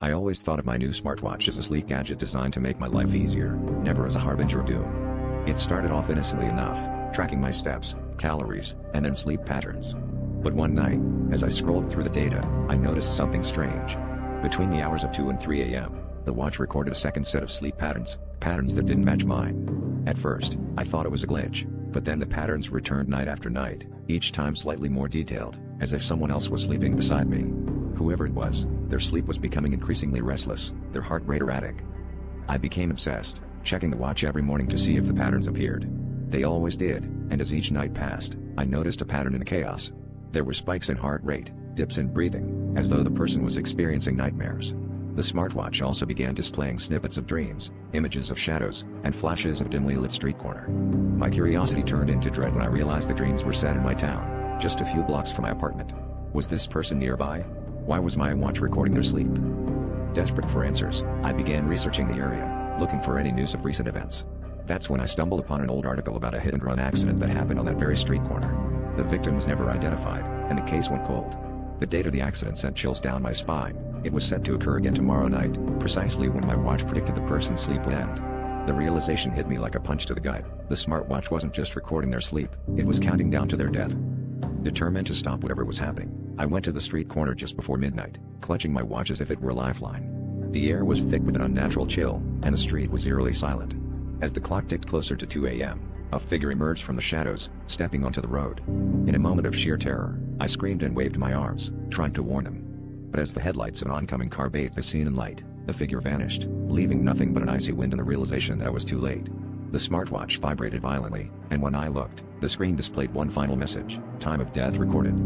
I always thought of my new smartwatch as a sleek gadget designed to make my life easier, never as a harbinger of doom. It started off innocently enough, tracking my steps, calories, and then sleep patterns. But one night, as I scrolled through the data, I noticed something strange. Between the hours of 2 and 3 a.m., the watch recorded a second set of sleep patterns that didn't match mine. At first, I thought it was a glitch, but then the patterns returned night after night, each time slightly more detailed, as if someone else was sleeping beside me. Whoever it was, their sleep was becoming increasingly restless, their heart rate erratic. I became obsessed, checking the watch every morning to see if the patterns appeared. They always did, and as each night passed, I noticed a pattern in the chaos. There were spikes in heart rate, dips in breathing, as though the person was experiencing nightmares. The smartwatch also began displaying snippets of dreams, images of shadows, and flashes of a dimly lit street corner. My curiosity turned into dread when I realized the dreams were set in my town, just a few blocks from my apartment. Was this person nearby? Why was my watch recording their sleep? Desperate for answers, I began researching the area, looking for any news of recent events. That's when I stumbled upon an old article about a hit-and-run accident that happened on that very street corner. The victim was never identified, and the case went cold. The date of the accident sent chills down my spine. It was set to occur again tomorrow night, precisely when my watch predicted the person's sleep would end. The realization hit me like a punch to the gut. The smartwatch wasn't just recording their sleep, it was counting down to their death. Determined to stop whatever was happening, I went to the street corner just before midnight, clutching my watch as if it were a lifeline. The air was thick with an unnatural chill, and the street was eerily silent. As the clock ticked closer to 2 a.m., a figure emerged from the shadows, stepping onto the road. In a moment of sheer terror, I screamed and waved my arms, trying to warn them. But as the headlights of an oncoming car bathed the scene in light, the figure vanished, leaving nothing but an icy wind and the realization that I was too late. The smartwatch vibrated violently, and when I looked, the screen displayed one final message: time of death recorded.